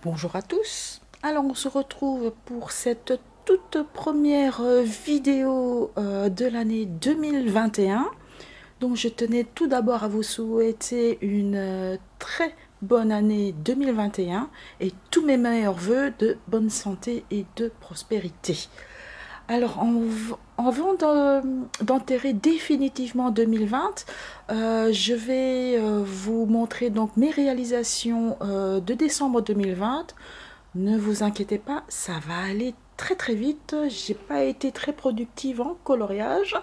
Bonjour à tous. Alors on se retrouve pour cette toute première vidéo de l'année 2021. Donc je tenais tout d'abord à vous souhaiter une très bonne année 2021 et tous mes meilleurs voeux de bonne santé et de prospérité. Alors, avant d'enterrer définitivement 2020, je vais vous montrer donc mes réalisations de décembre 2020. Ne vous inquiétez pas, ça va aller très très vite. J'ai pas été très productive en coloriage.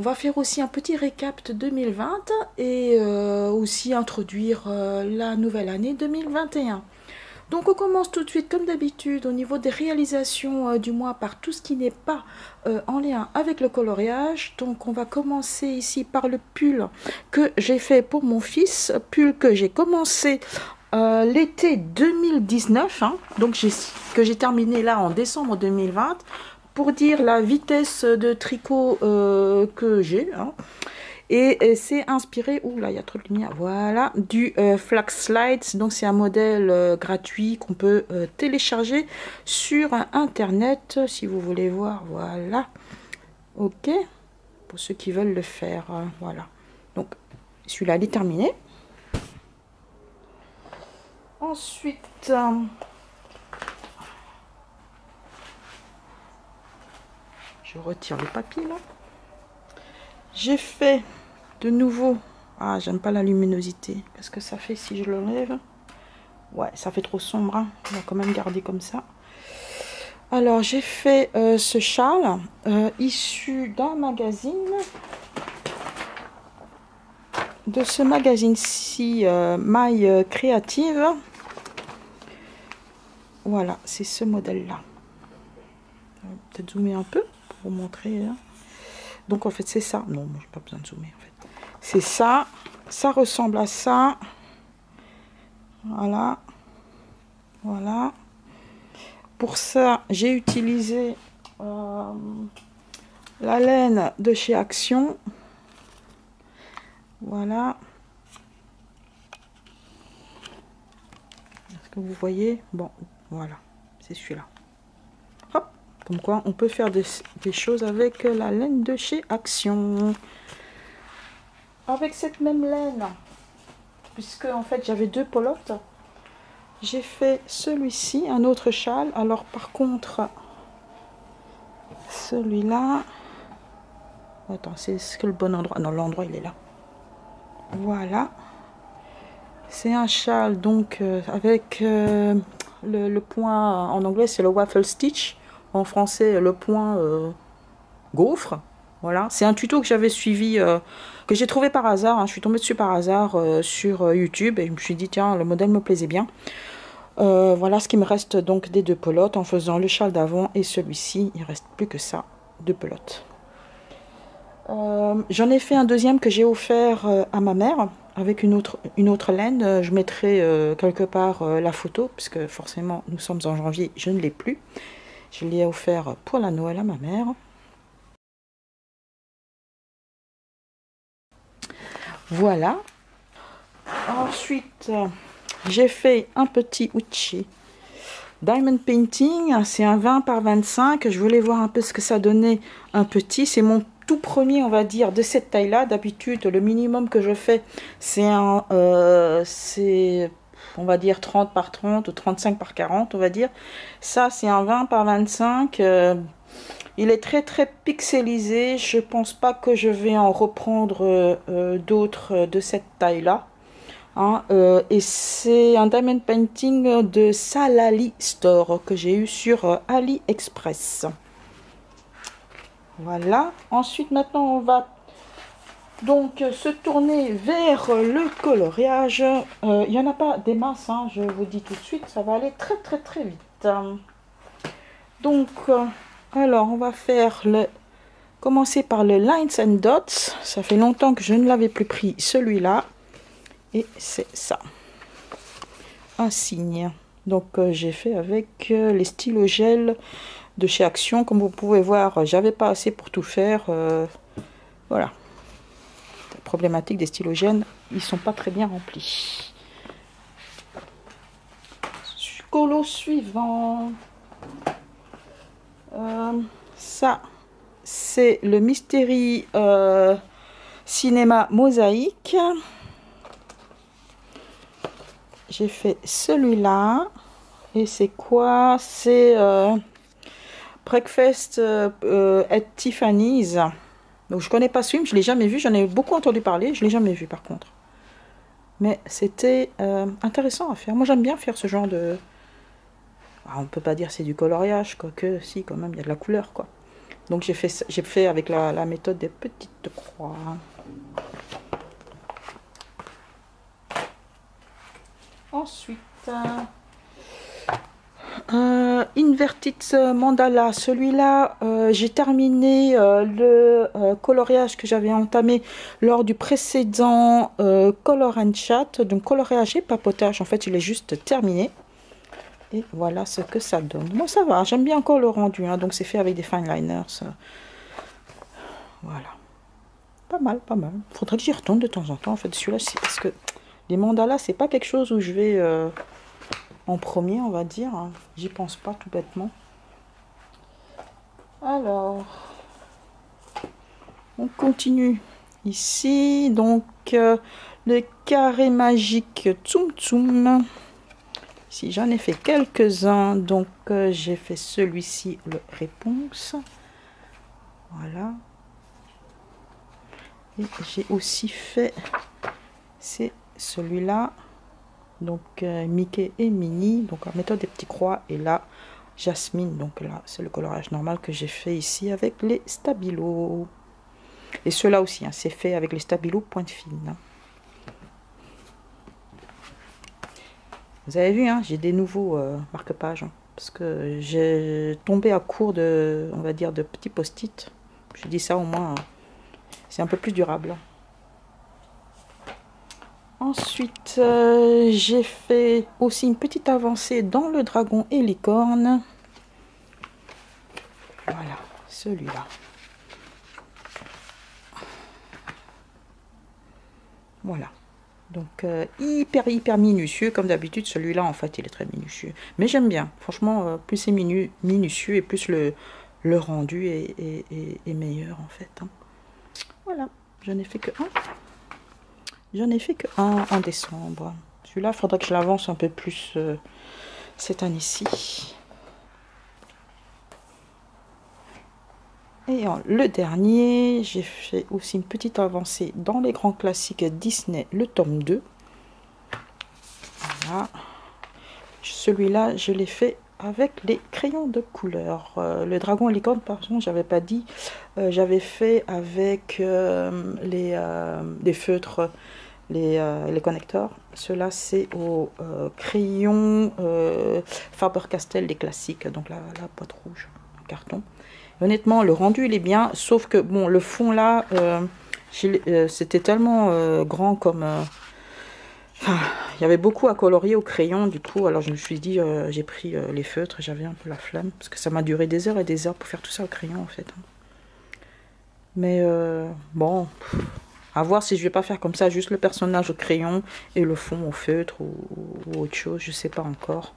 On va faire aussi un petit récap de 2020 et aussi introduire la nouvelle année 2021. Donc on commence tout de suite comme d'habitude au niveau des réalisations du mois par tout ce qui n'est pas en lien avec le coloriage. Donc on va commencer ici par le pull que j'ai fait pour mon fils, pull que j'ai commencé l'été 2019, hein, donc que j'ai terminé là en décembre 2020 pour dire la vitesse de tricot que j'ai. Hein. Et c'est inspiré, ouh là il y a trop de lumière, voilà, du Flax Slides. Donc c'est un modèle gratuit qu'on peut télécharger sur internet si vous voulez voir, voilà. Ok, pour ceux qui veulent le faire, voilà. Donc celui-là il est terminé. Ensuite, je retire le papier là. J'ai fait de nouveau, ah j'aime pas la luminosité, qu'est-ce que ça fait si je le lève? Ouais, ça fait trop sombre, hein. On va quand même garder comme ça. Alors j'ai fait ce châle issu d'un magazine, de ce magazine-ci, Maille Créative. Voilà, c'est ce modèle-là. Peut-être zoomer un peu pour vous montrer. Hein. Donc en fait c'est ça. Non, j'ai pas besoin de zoomer en fait. C'est ça. Ça ressemble à ça. Voilà. Voilà. Pour ça, j'ai utilisé la laine de chez Action. Voilà. Est-ce que vous voyez? Bon, voilà. C'est celui-là. Hop. Comme quoi, on peut faire des choses avec la laine de chez Action. Avec cette même laine, puisque en fait j'avais deux pelotes, j'ai fait celui-ci, un autre châle. Alors par contre, celui-là, attends, c'est que le bon endroit? Non, l'endroit il est là. Voilà, c'est un châle donc avec le point, en anglais c'est le waffle stitch, en français le point gaufre. Voilà, c'est un tuto que j'avais suivi, que j'ai trouvé par hasard. Hein. Je suis tombée dessus par hasard sur YouTube et je me suis dit tiens, le modèle me plaisait bien. Voilà ce qui me reste donc des deux pelotes en faisant le châle d'avant et celui-ci. Il reste plus que ça, deux pelotes. J'en ai fait un deuxième que j'ai offert à ma mère avec une autre laine. Je mettrai quelque part la photo puisque forcément nous sommes en janvier, je ne l'ai plus. Je l'ai offert pour la Noël à ma mère. Voilà. Ensuite, j'ai fait un petit outil Diamond Painting. C'est un 20 par 25. Je voulais voir un peu ce que ça donnait un petit. C'est mon tout premier, on va dire, de cette taille-là. D'habitude, le minimum que je fais, c'est on va dire 30 par 30 ou 35 par 40, on va dire. Ça, c'est un 20 par 25. Il est très très pixelisé. Je pense pas que je vais en reprendre d'autres de cette taille là. Hein, et c'est un diamond painting de Salali Store que j'ai eu sur AliExpress. Voilà. Ensuite maintenant on va donc se tourner vers le coloriage. Il n'y en a pas des masses, hein, je vous dis tout de suite, ça va aller très très très vite. Donc alors on va faire commencer par le Lines and Dots. Ça fait longtemps que je ne l'avais plus pris, celui-là. Et c'est ça. Un signe. Donc j'ai fait avec les stylos gel de chez Action. Comme vous pouvez voir, j'avais pas assez pour tout faire. Voilà. La problématique des stylos gel, ils sont pas très bien remplis. colo suivant. Ça, c'est le Mystery Cinéma Mosaïque. J'ai fait celui-là. Et c'est quoi? C'est Breakfast at Tiffany's. Donc je connais pas ce film, je l'ai jamais vu. J'en ai beaucoup entendu parler, je l'ai jamais vu par contre. Mais c'était intéressant à faire. Moi j'aime bien faire ce genre de... Ah, on peut pas dire c'est du coloriage, quoique si quand même il y a de la couleur quoi. Donc j'ai fait avec la méthode des petites croix. Ensuite, Inverted Mandala. Celui-là, j'ai terminé le coloriage que j'avais entamé lors du précédent Color and Chat. Donc coloriage et papotage, en fait, je l'ai juste terminé. Et voilà ce que ça donne. Moi, ça va, j'aime bien encore le rendu. Hein, donc c'est fait avec des fine liners. Voilà. Pas mal, pas mal. Faudrait que j'y retourne de temps en temps. En fait, celui-là, parce que les mandalas, c'est pas quelque chose où je vais en premier, on va dire. J'y pense pas tout bêtement. Alors, on continue ici. Donc, le carré magique Tsum Tsum. Si j'en ai fait quelques-uns, donc j'ai fait celui-ci, le réponse. Voilà. Et j'ai aussi fait, c'est celui-là, donc Mickey et Minnie, donc la méthode des petits croix, et là, Jasmine, donc là, c'est le colorage normal que j'ai fait ici avec les stabilos. Et ceux-là aussi, hein, c'est fait avec les stabilos pointe fine. Vous avez vu, hein, j'ai des nouveaux marque-pages, hein, parce que j'ai tombé à court de, on va dire, de petits post-it. Je dis ça au moins, c'est un peu plus durable. Ensuite, j'ai fait aussi une petite avancée dans le dragon et licorne. Voilà, celui-là. Voilà. Donc, hyper minutieux. Comme d'habitude, celui-là, en fait, il est très minutieux. Mais j'aime bien. Franchement, plus c'est minutieux et plus le rendu est meilleur, en fait. Hein. Voilà. Je n'ai fait que un. J'en ai fait que un en décembre. Celui-là, il faudrait que je l'avance un peu plus cette année-ci. Et le dernier, j'ai fait aussi une petite avancée dans les grands classiques Disney, le tome 2. Voilà. Celui-là, je l'ai fait avec les crayons de couleur. Le dragon et licorne, par contre, j'avais pas dit. J'avais fait avec les feutres, les connecteurs. Ceux-là, c'est au crayon Faber-Castell, les classiques. Donc la boîte rouge en carton. Honnêtement, le rendu, il est bien. Sauf que, bon, le fond là, c'était tellement grand comme... il y avait beaucoup à colorier au crayon, du coup, alors je me suis dit, j'ai pris les feutres, j'avais un peu la flemme, parce que ça m'a duré des heures et des heures pour faire tout ça au crayon, en fait. Mais bon, à voir si je vais pas faire comme ça, juste le personnage au crayon et le fond au feutre ou autre chose, je sais pas encore.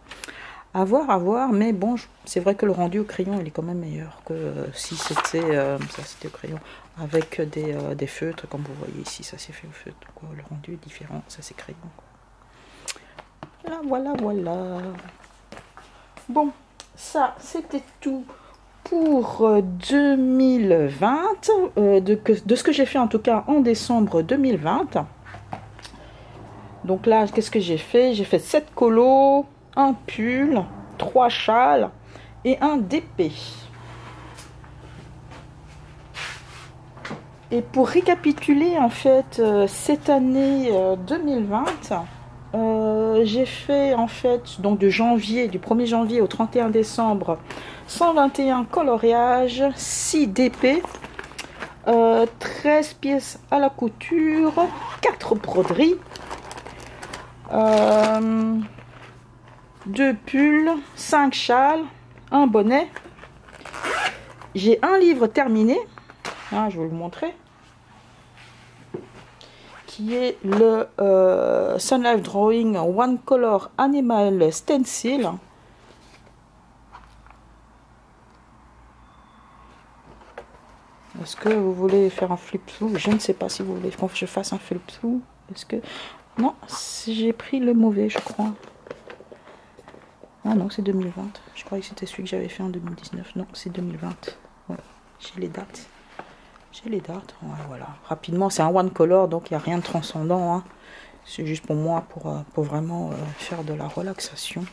À voir, mais bon, c'est vrai que le rendu au crayon, il est quand même meilleur que si c'était ça, c'était au crayon, avec des feutres, comme vous voyez ici, ça c'est fait au feutre, quoi. Le rendu est différent, ça c'est crayon, quoi. Voilà. Bon, ça, c'était tout pour 2020, de ce que j'ai fait en tout cas en décembre 2020. Donc là, qu'est-ce que j'ai fait? J'ai fait 7 colos, un pull, 3 châles et un DP. Et pour récapituler en fait cette année 2020, j'ai fait en fait donc du 1er janvier au 31 décembre 121 coloriages, 6 DP, 13 pièces à la couture, 4 broderies, 2 pulls, 5 châles, un bonnet. J'ai un livre terminé, hein, je vais vous le montrer, qui est le Sun Life Drawing One Color Animal Stencil. Est-ce que vous voulez faire un flip-through? Je ne sais pas si vous voulez que je fasse un flip-through. Est-ce que... Non, j'ai pris le mauvais, je crois. Ah non, c'est 2020. Je croyais que c'était celui que j'avais fait en 2019. Non, c'est 2020. Ouais, j'ai les dates. J'ai les dates. Ouais, voilà. Rapidement, c'est un one color, donc il n'y a rien de transcendant. Hein. C'est juste pour moi, pour vraiment faire de la relaxation.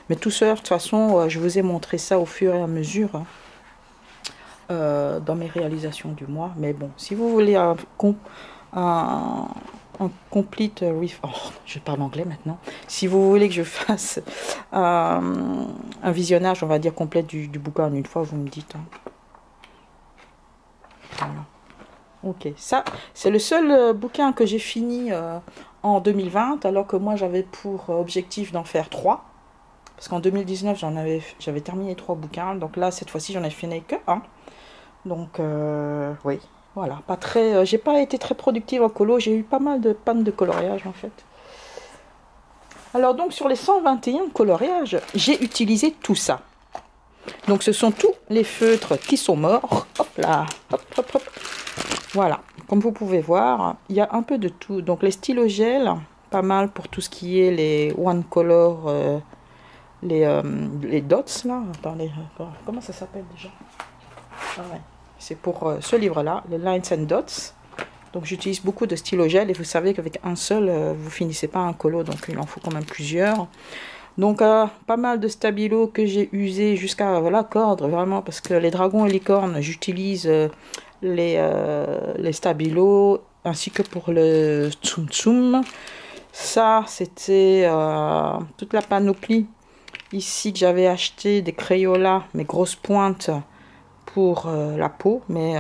Mais tout ça, de toute façon, je vous ai montré ça au fur et à mesure. Hein. Dans mes réalisations du mois. Mais bon, si vous voulez un complete oh, je parle anglais maintenant. Si vous voulez que je fasse un visionnage, on va dire, complet du bouquin en une fois, vous me dites. Hein. Voilà. Ok, ça, c'est le seul bouquin que j'ai fini en 2020, alors que moi, j'avais pour objectif d'en faire 3. Parce qu'en 2019, j'avais terminé 3 bouquins. Donc là, cette fois-ci, j'en ai fini que 1. Donc, oui, voilà. Pas très, j'ai pas été très productive en colo. J'ai eu pas mal de pannes de coloriage, en fait. Alors, donc, sur les 121 coloriages, j'ai utilisé tout ça. Donc, ce sont tous les feutres qui sont morts. Hop là, hop, hop, hop. Voilà. Comme vous pouvez voir, il y a un peu de tout. Donc, les stylos gel, pas mal pour tout ce qui est les one color, les dots, là. Attendez, comment ça s'appelle déjà? Ah ouais. C'est pour ce livre-là, les Lines and Dots. Donc j'utilise beaucoup de stylo gel et vous savez qu'avec un seul, vous finissez pas un colo, donc il en faut quand même plusieurs. Donc pas mal de stabilos que j'ai usé jusqu'à la corde, vraiment, parce que les dragons et licornes, j'utilise les stabilos, ainsi que pour le Tsum Tsum. Ça, c'était toute la panoplie ici que j'avais acheté des Crayolas, mes grosses pointes, pour la peau, mais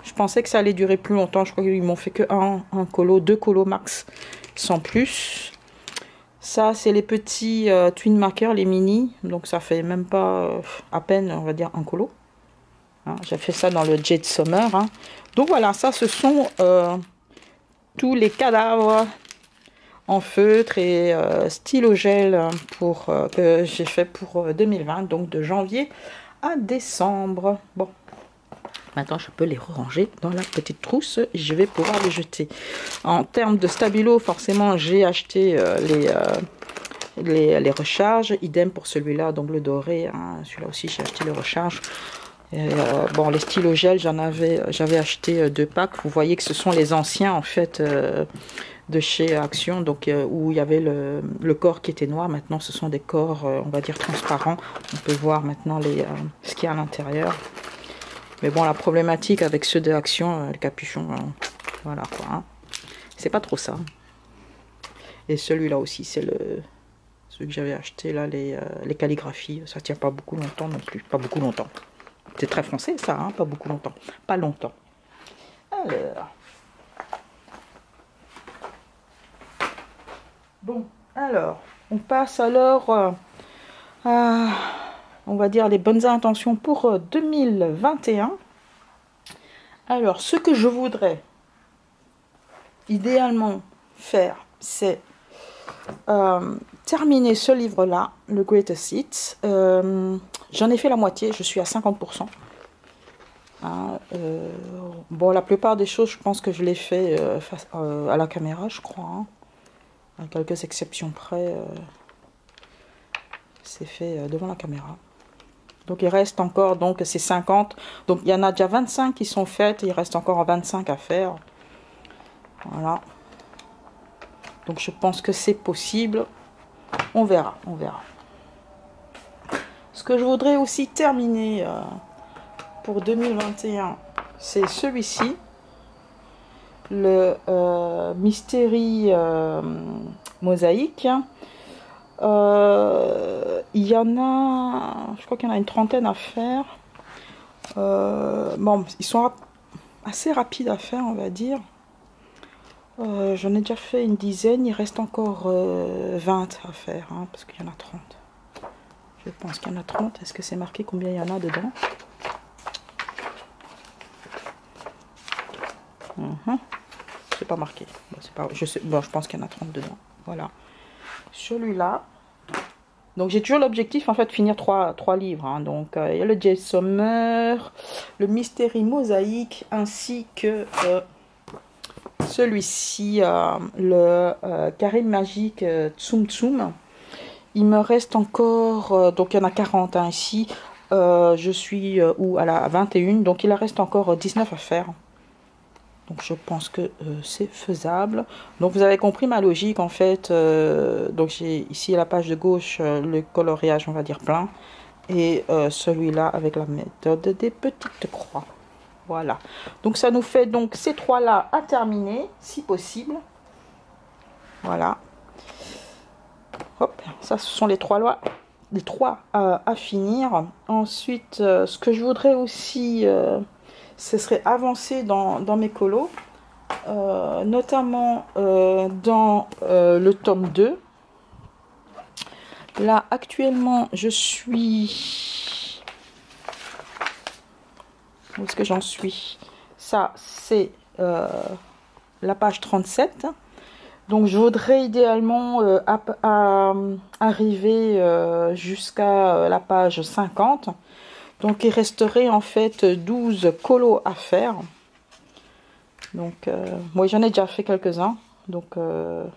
je pensais que ça allait durer plus longtemps. Je crois qu'ils m'ont fait que un colo, 2 colos max, sans plus. Ça, c'est les petits twin markers, les mini, donc ça fait même pas à peine, on va dire, un colo. Hein, j'ai fait ça dans le Jet Summer. Hein. Donc voilà, ça, ce sont tous les cadavres en feutre et stylo gel que j'ai fait pour 2020, donc de janvier à décembre. Bon, maintenant je peux les ranger dans la petite trousse. Je vais pouvoir les jeter. En termes de stabilo, forcément j'ai acheté les recharges. Idem pour celui-là, donc le doré. Hein. Celui-là aussi j'ai acheté le recharge. Et, bon, les stylos gel, j'avais acheté 2 packs. Vous voyez que ce sont les anciens en fait de chez Action, donc où il y avait le corps qui était noir. Maintenant ce sont des corps on va dire transparents. On peut voir maintenant ce qu'il y a à l'intérieur. Mais bon, la problématique avec ceux de Action, le capuchon, voilà quoi, hein. C'est pas trop ça. Et celui-là aussi, c'est celui que j'avais acheté là, les calligraphies. Ça tient pas beaucoup longtemps non plus, pas beaucoup longtemps. C'est très français ça, hein, pas beaucoup longtemps, pas longtemps. Alors. Bon, alors, on passe alors à, on va dire, les bonnes intentions pour 2021. Alors, ce que je voudrais idéalement faire, c'est terminer ce livre-là, le Greatest Hits. J'en ai fait la moitié, je suis à 50%. Hein, bon, la plupart des choses, je pense que je l'ai fait face à la caméra, je crois. Hein. À quelques exceptions près, c'est fait devant la caméra. Donc il reste encore, donc c'est 50. Donc il y en a déjà 25 qui sont faites, il reste encore 25 à faire. Voilà. Donc je pense que c'est possible. On verra, on verra. Ce que je voudrais aussi terminer pour 2021, c'est celui-ci. Le Mystery Mosaïque. Il y en a, je crois qu'il y en a une trentaine à faire. Bon, ils sont assez rapides à faire, on va dire. J'en ai déjà fait une dizaine, il reste encore 20 à faire, hein, parce qu'il y en a 30. Je pense qu'il y en a 30. Est-ce que c'est marqué combien il y en a dedans? C'est pas marqué. Bon, c'est pas, je pense qu'il y en a 30 dedans. Voilà. Celui-là, Donc j'ai toujours l'objectif en fait de finir trois livres. Hein. Donc il y a le Jay Sommer, le Mystery Mosaïque ainsi que celui-ci, le Karim Magique Tsum Tsum. Il me reste encore, donc il y en a 40 hein, ici. Je suis à la 21, donc il en reste encore 19 à faire. Donc je pense que c'est faisable. Donc vous avez compris ma logique en fait. Donc j'ai ici à la page de gauche le coloriage on va dire plein. Et celui-là avec la méthode des petites croix. Voilà. Donc ça nous fait donc ces trois-là à terminer si possible. Voilà. Hop, ça ce sont les trois à finir. Ensuite, ce que je voudrais aussi... ce serait avancer dans mes colos, notamment dans le tome 2. Là, actuellement, je suis... Où est-ce que j'en suis? Ça, c'est la page 37. Donc, je voudrais idéalement arriver jusqu'à la page 50. Donc, il resterait en fait 12 colos à faire. Donc, moi, j'en ai déjà fait quelques-uns. Donc,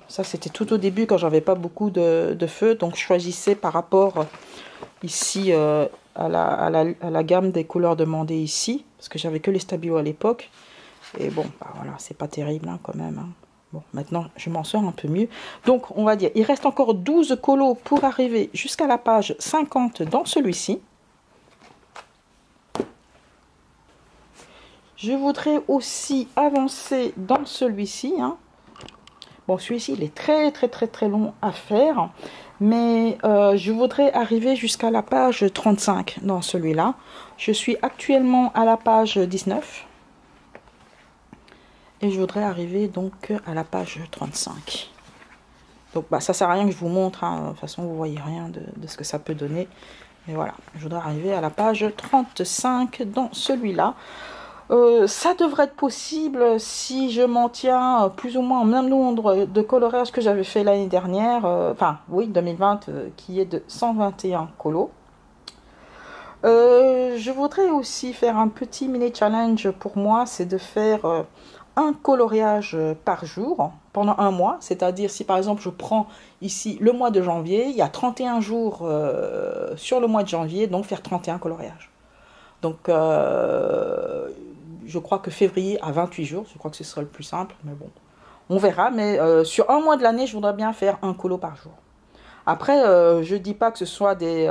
ça, c'était tout au début quand j'avais pas beaucoup de feu. Donc, je choisissais par rapport ici à la gamme des couleurs demandées ici. Parce que j'avais que les Stabilo à l'époque. Et bon, bah, voilà, c'est pas terrible hein, quand même. Hein. Bon, maintenant, je m'en sors un peu mieux. Donc, on va dire, il reste encore 12 colos pour arriver jusqu'à la page 50 dans celui-ci. Je voudrais aussi avancer dans celui-ci. Hein. Bon, celui-ci, il est très long à faire. Mais je voudrais arriver jusqu'à la page 35 dans celui-là. Je suis actuellement à la page 19. Et je voudrais arriver donc à la page 35. Donc bah, ça sert à rien que je vous montre. Hein. De toute façon, vous voyez rien de ce que ça peut donner. Mais voilà, je voudrais arriver à la page 35 dans celui-là. Ça devrait être possible si je m'en tiens plus ou moins au même nombre de coloriages que j'avais fait l'année dernière. Enfin, oui, 2020, qui est de 121 colos. Je voudrais aussi faire un petit mini challenge pour moi, c'est de faire un coloriage par jour pendant un mois. C'est-à-dire si par exemple je prends ici le mois de janvier, il y a 31 jours sur le mois de janvier, donc faire 31 coloriages. Donc je crois que février a 28 jours, je crois que ce serait le plus simple, mais bon, on verra. Mais sur un mois de l'année, je voudrais bien faire un colo par jour. Après, je dis pas que ce soit des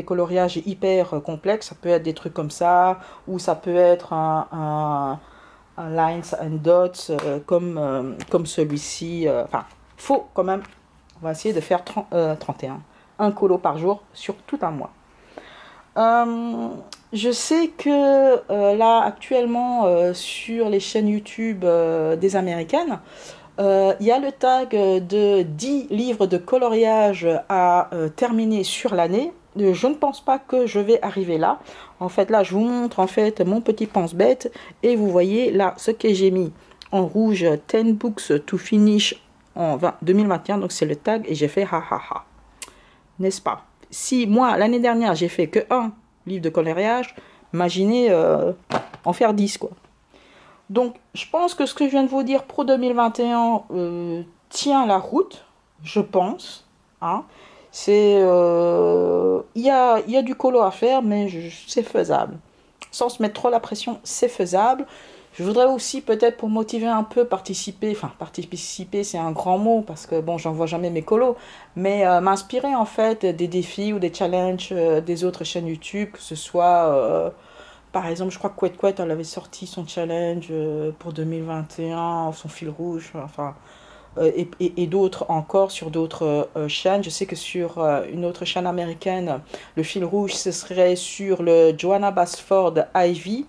coloriages hyper complexes, ça peut être des trucs comme ça, ou ça peut être un lines and dots comme celui-ci. Enfin, faut quand même, on va essayer de faire 31, un colo par jour sur tout un mois. Je sais que là actuellement sur les chaînes YouTube des Américaines, il y a le tag de 10 livres de coloriage à terminer sur l'année. Je ne pense pas que je vais arriver là. En fait là je vous montre en fait mon petit pense-bête et vous voyez là ce que j'ai mis en rouge 10 books to finish en 2021. Donc c'est le tag et j'ai fait ha ha ha. N'est-ce pas? Si moi l'année dernière j'ai fait que un livre de coloriage, imaginez en faire 10 quoi. Donc je pense que ce que je viens de vous dire pour 2021 tient la route, je pense. Hein. C'est il y a du colo à faire, mais c'est faisable. Sans se mettre trop la pression, c'est faisable. Je voudrais aussi peut-être pour motiver un peu participer, enfin participer c'est un grand mot parce que bon j'en vois jamais mes colos, mais m'inspirer en fait des défis ou des challenges des autres chaînes YouTube, que ce soit par exemple je crois que Couette elle avait sorti son challenge pour 2021, son fil rouge, enfin et d'autres encore sur d'autres chaînes. Je sais que sur une autre chaîne américaine, le fil rouge ce serait sur le Johanna Basford Ivy.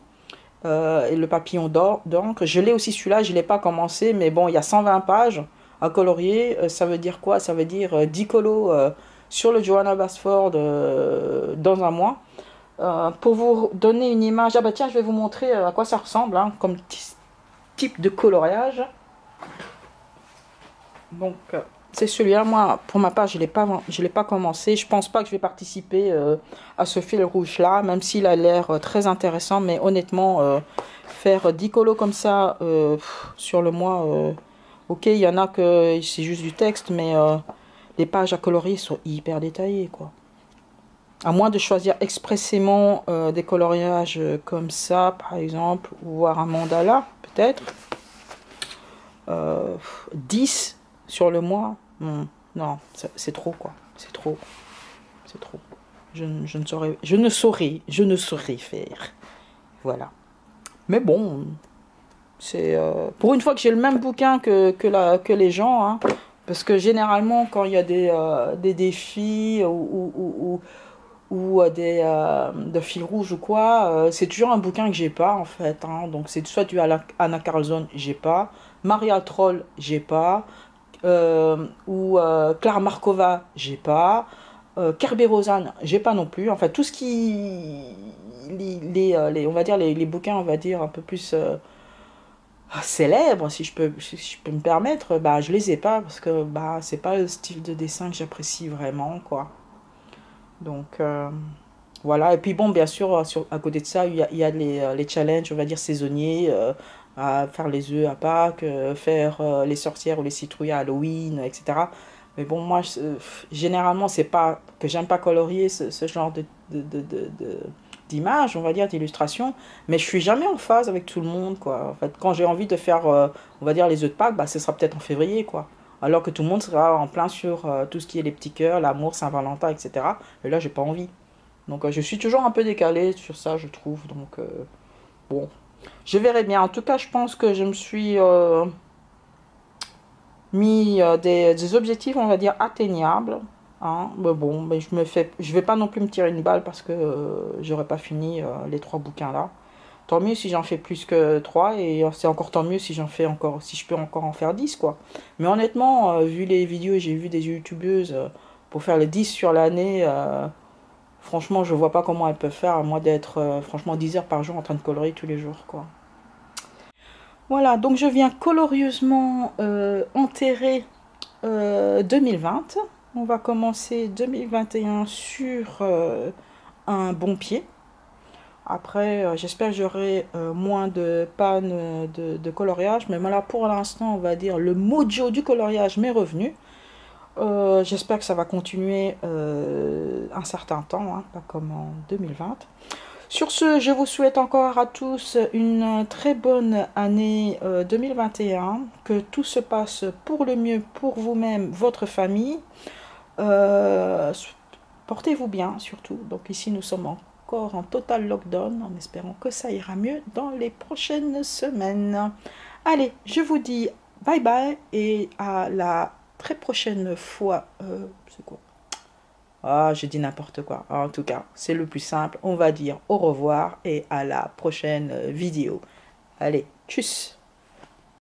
Et le papillon d'encre, je l'ai aussi celui-là, je ne l'ai pas commencé, mais bon, il y a 120 pages à colorier, ça veut dire quoi? Ça veut dire 10 colos sur le Johanna Basford dans un mois. Pour vous donner une image, ah bah tiens, je vais vous montrer à quoi ça ressemble, hein, comme type de coloriage. Donc, C'est celui-là, moi, pour ma part, je l'ai pas commencé. Je pense pas que je vais participer à ce fil rouge-là, même s'il a l'air très intéressant. Mais honnêtement, faire 10 colos comme ça sur le mois, ok, il y en a que c'est juste du texte, mais les pages à colorier sont hyper détaillées, quoi. À moins de choisir expressément des coloriages comme ça, par exemple, ou voir un mandala, peut-être. 10 sur le mois, non, c'est trop, quoi. C'est trop. C'est trop. Je ne saurais faire. Voilà. Mais bon, c'est pour une fois que j'ai le même bouquin que les gens, hein, parce que généralement, quand il y a des défis ou de fil rouge ou quoi, c'est toujours un bouquin que j'ai pas en fait, hein. Donc c'est soit du Anna Carlson, j'ai pas, Maria Troll, j'ai pas, ou Clara Markova, j'ai pas, Kerber Rosan, j'ai pas non plus. Enfin tout ce qui on va dire les bouquins, on va dire un peu plus célèbres, si je peux me permettre, bah je les ai pas parce que bah c'est pas le style de dessin que j'apprécie vraiment, quoi. Donc voilà, et puis bon, bien sûr, à côté de ça, il y a les challenges, on va dire, saisonniers, à faire les œufs à Pâques, faire les sorcières ou les citrouilles à Halloween, etc. Mais bon, moi, généralement, c'est pas que j'aime pas colorier ce genre d'image, on va dire, d'illustration, mais je suis jamais en phase avec tout le monde, quoi. En fait, quand j'ai envie de faire, on va dire, les œufs de Pâques, bah, ce sera peut-être en février, quoi. Alors que tout le monde sera en plein sur tout ce qui est les petits cœurs, l'amour, Saint-Valentin, etc. Et là, j'ai pas envie. Donc je suis toujours un peu décalée sur ça, je trouve. Donc bon, je verrai bien. En tout cas, je pense que je me suis mis des objectifs, on va dire, atteignables. Hein. Mais bon, mais je vais pas non plus me tirer une balle parce que j'aurais pas fini les 3 bouquins là. Tant mieux si j'en fais plus que 3 et c'est encore tant mieux si j'en fais encore, si je peux encore en faire 10 quoi. Mais honnêtement, vu les vidéos, j'ai vu des youtubeuses pour faire les 10 sur l'année. Franchement, je vois pas comment elles peuvent faire, à moins d'être franchement 10 heures par jour en train de colorer tous les jours, quoi. Voilà, donc je viens colorieusement enterrer 2020. On va commencer 2021 sur un bon pied. Après, j'espère que j'aurai moins de panne de coloriage. Mais voilà, pour l'instant, on va dire le mojo du coloriage m'est revenu. J'espère que ça va continuer un certain temps, hein, pas comme en 2020. Sur ce, je vous souhaite encore à tous une très bonne année 2021, que tout se passe pour le mieux pour vous-même, votre famille. Euh, Portez-vous bien surtout. Donc ici, nous sommes encore en total lockdown, en espérant que ça ira mieux dans les prochaines semaines. Allez, je vous dis bye bye et à la très prochaine fois. C'est quoi? Ah, j'ai dit n'importe quoi. En tout cas, c'est le plus simple. On va dire au revoir et à la prochaine vidéo. Allez, tchuss!